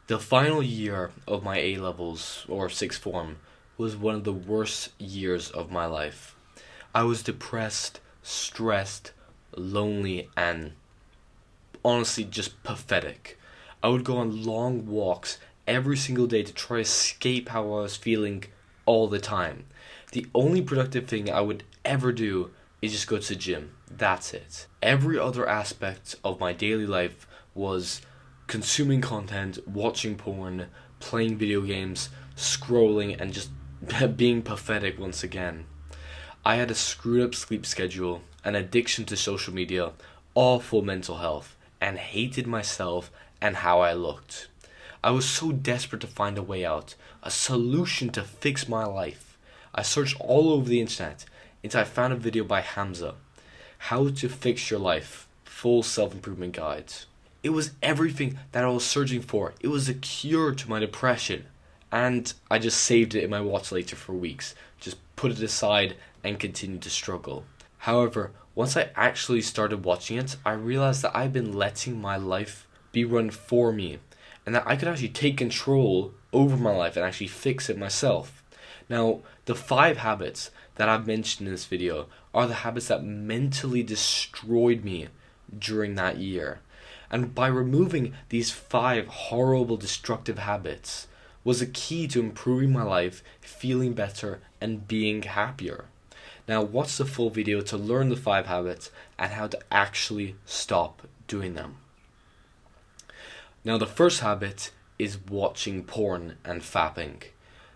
The final year of my A levels or sixth form was one of the worst years of my life. I was depressed, stressed, lonely, and honestly just pathetic. I would go on long walks every single day to try to escape how I was feeling all the time. The only productive thing I would ever do is just go to the gym. That's it. Every other aspect of my daily life was consuming content, watching porn, playing video games, scrolling, and just being pathetic once again. I had a screwed up sleep schedule, an addiction to social media, awful mental health, and hated myself and how I looked. I was so desperate to find a way out, a solution to fix my life. I searched all over the internet until I found a video by Hamza, How to Fix Your Life, Full Self-Improvement Guides. It was everything that I was searching for. It was a cure to my depression. And I just saved it in my watch later for weeks. Just put it aside and continued to struggle. However, once I actually started watching it, I realized that I've been letting my life be run for me, and that I could actually take control over my life and actually fix it myself. Now, the 5 habits that I've mentioned in this video are the habits that mentally destroyed me during that year. And by removing these 5 horrible destructive habits was a key to improving my life, feeling better, and being happier. Now watch the full video to learn the 5 habits and how to actually stop doing them. Now the first habit is watching porn and fapping.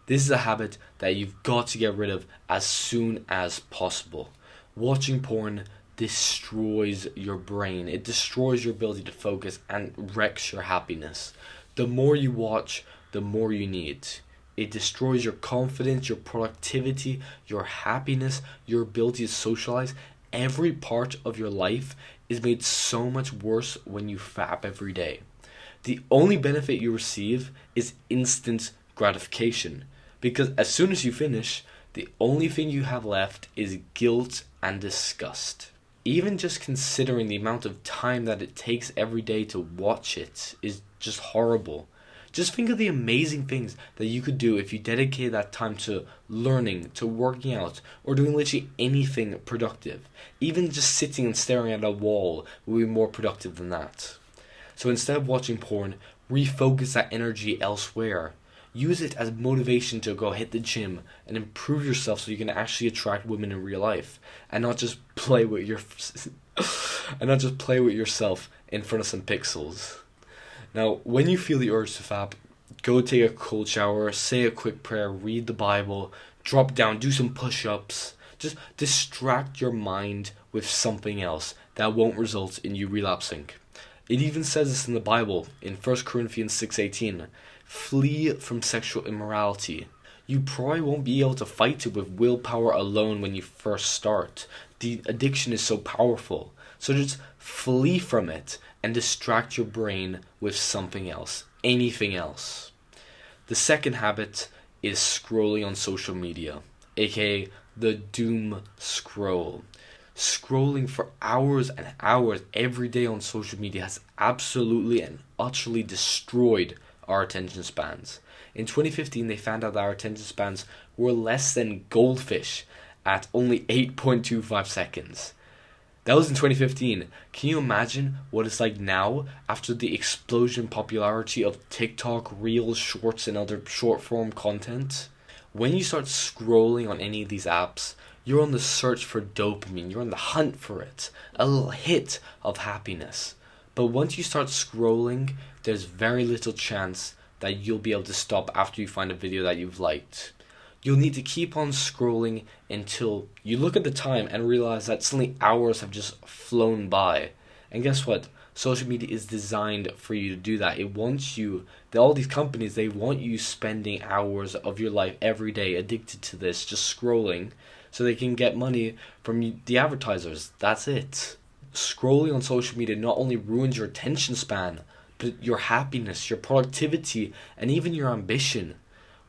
This is a habit that you've got to get rid of as soon as possible. Watching porn destroys your brain. It destroys your ability to focus and wrecks your happiness. The more you watch, the more you need. It destroys your confidence, your productivity, your happiness, your ability to socialize. Every part of your life is made so much worse when you fap every day. The only benefit you receive is instant gratification, because as soon as you finish, the only thing you have left is guilt and disgust. Even just considering the amount of time that it takes every day to watch it is just horrible. Just think of the amazing things that you could do if you dedicated that time to learning, to working out, or doing literally anything productive. Even just sitting and staring at a wall would be more productive than that. So instead of watching porn, refocus that energy elsewhere. Use it as motivation to go hit the gym and improve yourself so you can actually attract women in real life and not just play with your and not just play with yourself in front of some pixels. Now, when you feel the urge to fap, go take a cold shower, say a quick prayer, read the Bible, drop down, do some push-ups. Just distract your mind with something else that won't result in you relapsing. It even says this in the Bible in 1 Corinthians 6:18. Flee from sexual immorality. You probably won't be able to fight it with willpower alone when you first start. The addiction is so powerful. So just flee from it and distract your brain with something else, anything else. The second habit is scrolling on social media, aka the doom scroll. Scrolling for hours and hours every day on social media has absolutely and utterly destroyed our attention spans. In 2015, they found out that our attention spans were less than goldfish at only 8.25 seconds. That was in 2015. Can you imagine what it's like now after the explosion in popularity of TikTok, Reels, Shorts, and other short form content? When you start scrolling on any of these apps, you're on the search for dopamine. You're on the hunt for it. A little hit of happiness. But once you start scrolling, there's very little chance that you'll be able to stop after you find a video that you've liked. You'll need to keep on scrolling until you look at the time and realize that suddenly hours have just flown by. And guess what? Social media is designed for you to do that. It wants you, all these companies, they want you spending hours of your life every day addicted to this, just scrolling, so they can get money from the advertisers. That's it. Scrolling on social media not only ruins your attention span, but your happiness, your productivity, and even your ambition.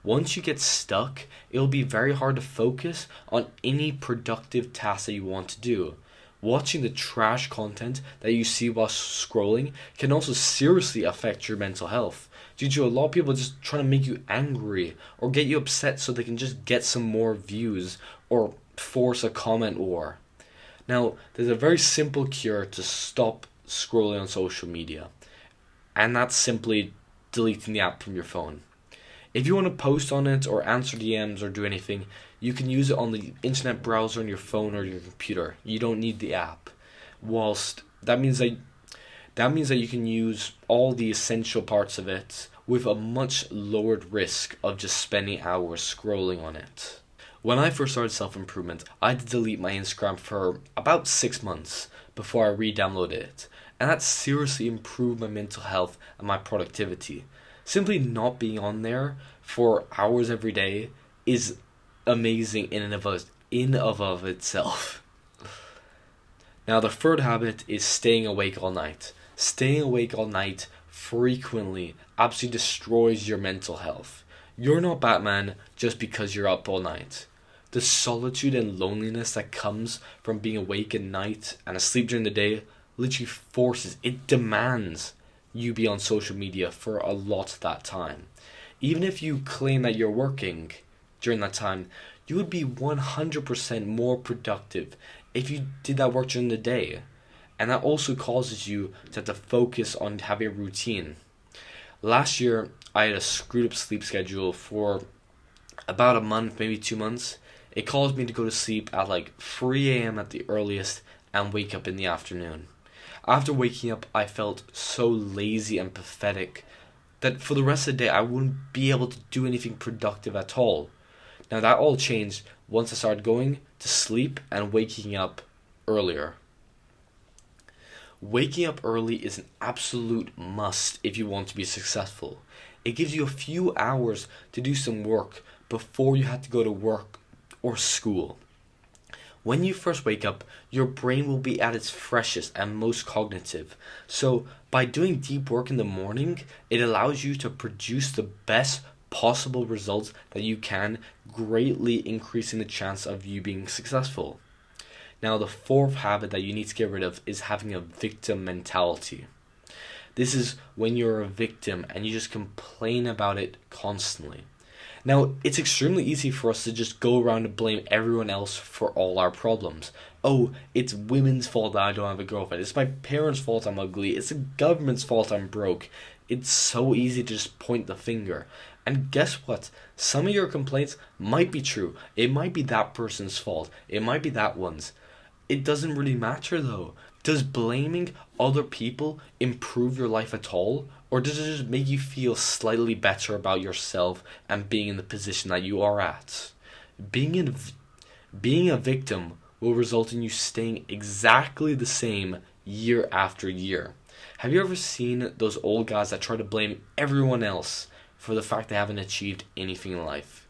Once you get stuck, it'll be very hard to focus on any productive task that you want to do. Watching the trash content that you see while scrolling can also seriously affect your mental health, due to a lot of people just trying to make you angry or get you upset so they can just get some more views or force a comment war. Now, there's a very simple cure to stop scrolling on social media, and that's simply deleting the app from your phone. If you want to post on it or answer DMs or do anything, you can use it on the internet browser on your phone or your computer. You don't need the app. Whilst that means that you can use all the essential parts of it with a much lowered risk of just spending hours scrolling on it. When I first started self-improvement, I had to delete my Instagram for about 6 months before I re-downloaded it, and that seriously improved my mental health and my productivity. Simply not being on there for hours every day is amazing in of itself. Now, the third habit is staying awake all night. Staying awake all night frequently absolutely destroys your mental health. You're not Batman just because you're up all night. The solitude and loneliness that comes from being awake at night and asleep during the day literally it demands you be on social media for a lot of that time. Even if you claim that you're working during that time, you would be 100% more productive if you did that work during the day. And that also causes you to have to focus on having a routine. Last year, I had a screwed up sleep schedule for about a month, maybe 2 months. It caused me to go to sleep at like 3 a.m. at the earliest and wake up in the afternoon. After waking up, I felt so lazy and pathetic that for the rest of the day, I wouldn't be able to do anything productive at all. Now, that all changed once I started going to sleep and waking up earlier. Waking up early is an absolute must if you want to be successful. It gives you a few hours to do some work before you have to go to work or school. When you first wake up, your brain will be at its freshest and most cognitive. So, by doing deep work in the morning, it allows you to produce the best possible results that you can, greatly increasing the chance of you being successful. Now, the fourth habit that you need to get rid of is having a victim mentality. This is when you're a victim and you just complain about it constantly. Now, it's extremely easy for us to just go around and blame everyone else for all our problems. Oh, it's women's fault that I don't have a girlfriend. It's my parents' fault I'm ugly. It's the government's fault I'm broke. It's so easy to just point the finger. And guess what? Some of your complaints might be true. It might be that person's fault. It might be that one's. It doesn't really matter though. Does blaming other people improve your life at all? Or does it just make you feel slightly better about yourself and being in the position that you are at? Being a victim will result in you staying exactly the same year after year. Have you ever seen those old guys that try to blame everyone else for the fact they haven't achieved anything in life?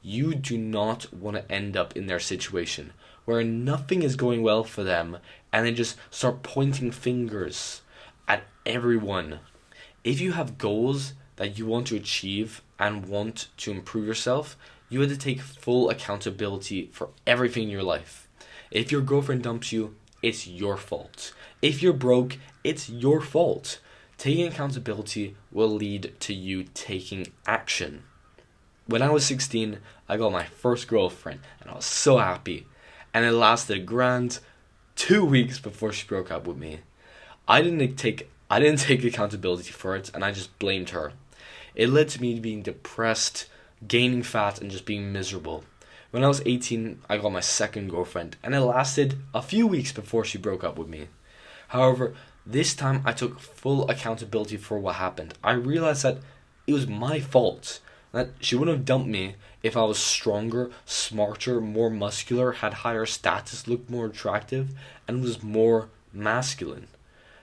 You do not want to end up in their situation where nothing is going well for them and they just start pointing fingers at everyone. If you have goals that you want to achieve and want to improve yourself, you have to take full accountability for everything in your life. If your girlfriend dumps you, it's your fault. If you're broke, it's your fault. Taking accountability will lead to you taking action. When I was 16, I got my first girlfriend, and I was so happy. And it lasted a grand 2 weeks before she broke up with me. I didn't take accountability for it, and I just blamed her. It led to me being depressed, gaining fat, and just being miserable. When I was 18, I got my second girlfriend, and it lasted a few weeks before she broke up with me. However, this time I took full accountability for what happened. I realized that it was my fault, that she wouldn't have dumped me if I was stronger, smarter, more muscular, had higher status, looked more attractive, and was more masculine.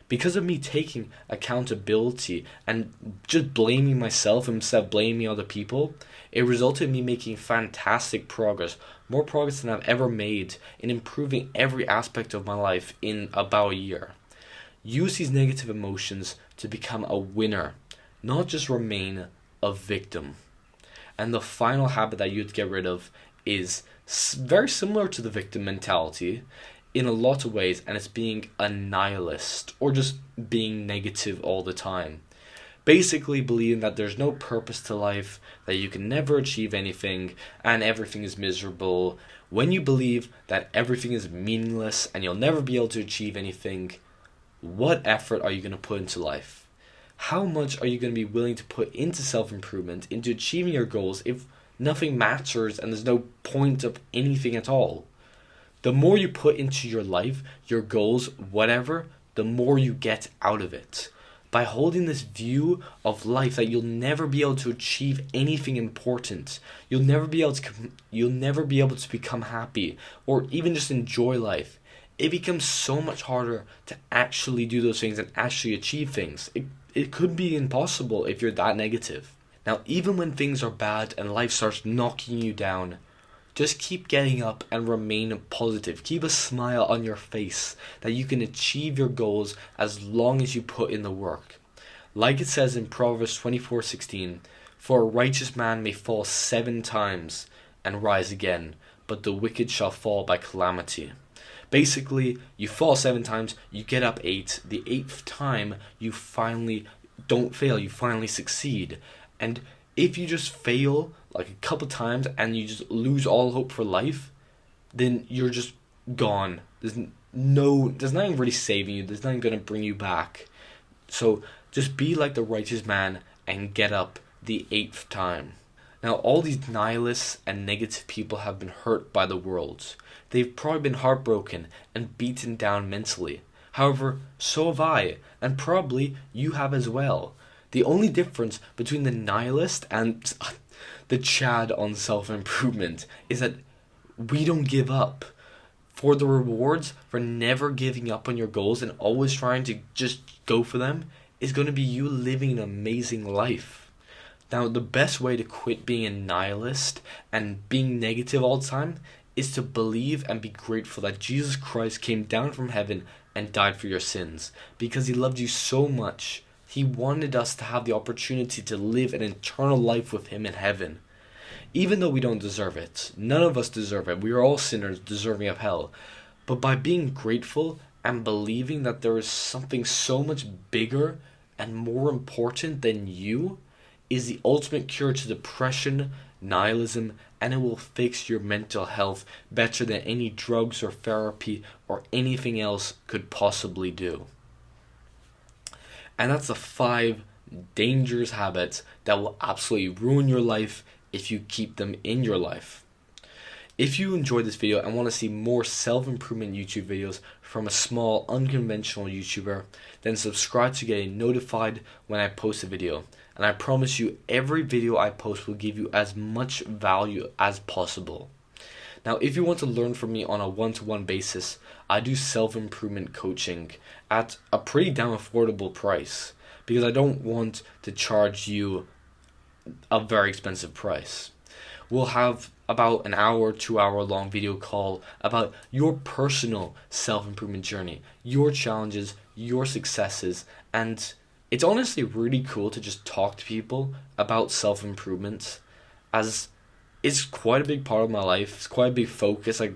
Because of me taking accountability and just blaming myself instead of blaming other people, it resulted in me making fantastic progress, more progress than I've ever made in improving every aspect of my life in about a year. Use these negative emotions to become a winner, not just remain a victim. And the final habit that you have to get rid of is very similar to the victim mentality. in a lot of ways, and it's being a nihilist or just being negative all the time. Basically believing that there's no purpose to life, that you can never achieve anything, and everything is miserable. When you believe that everything is meaningless and you'll never be able to achieve anything, what effort are you going to put into life? How much are you going to be willing to put into self-improvement, into achieving your goals, if nothing matters and there's no point of anything at all? The more you put into your life, your goals, whatever, the more you get out of it. By holding this view of life that you'll never be able to achieve anything important, you'll never be able to become happy or even just enjoy life, it becomes so much harder to actually do those things and actually achieve things. It could be impossible if you're that negative. Now, even when things are bad and life starts knocking you down, just keep getting up and remain positive. Keep a smile on your face that you can achieve your goals as long as you put in the work. Like it says in Proverbs 24:16, "For a righteous man may fall 7 times and rise again, but the wicked shall fall by calamity." Basically, you fall 7 times, you get up 8. The 8th time, you finally don't fail, you finally succeed. And if you just fail like a couple times and you just lose all hope for life, then you're just gone. There's nothing really saving you. There's nothing going to bring you back. So just be like the righteous man and get up the 8th time. Now, all these nihilists and negative people have been hurt by the world. They've probably been heartbroken and beaten down mentally. However, so have I, and probably you have as well. The only difference between the nihilist and the Chad on self-improvement is that we don't give up. For the rewards for never giving up on your goals and always trying to just go for them is going to be you living an amazing life. Now, the best way to quit being a nihilist and being negative all the time is to believe and be grateful that Jesus Christ came down from heaven and died for your sins because he loved you so much. He wanted us to have the opportunity to live an eternal life with him in heaven. Even though we don't deserve it, none of us deserve it. We are all sinners deserving of hell. But by being grateful and believing that there is something so much bigger and more important than you is the ultimate cure to depression, nihilism, and it will fix your mental health better than any drugs or therapy or anything else could possibly do. And that's the 5 dangerous habits that will absolutely ruin your life if you keep them in your life. If you enjoyed this video and want to see more self-improvement YouTube videos from a small, unconventional YouTuber, then subscribe to get notified when I post a video. And I promise you, every video I post will give you as much value as possible. Now, if you want to learn from me on a one-to-one basis, I do self-improvement coaching at a pretty damn affordable price because I don't want to charge you a very expensive price. We'll have about an hour, 2-hour long video call about your personal self-improvement journey, your challenges, your successes, and it's honestly really cool to just talk to people about self-improvement, as it's quite a big part of my life. It's quite a big focus. I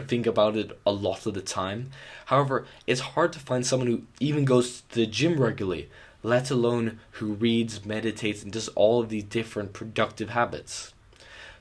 think about it a lot of the time. However, it's hard to find someone who even goes to the gym regularly, let alone who reads, meditates, and does all of these different productive habits.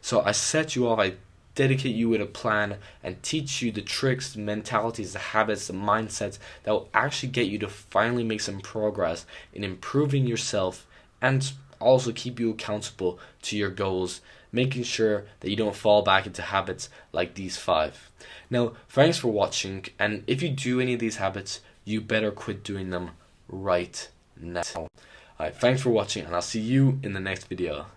So I set you off, I dedicate you with a plan and teach you the tricks, the mentalities, the habits, the mindsets that will actually get you to finally make some progress in improving yourself and also keep you accountable to your goals, making sure that you don't fall back into habits like these 5. Now, thanks for watching, and if you do any of these habits, you better quit doing them right now. Alright, thanks for watching, and I'll see you in the next video.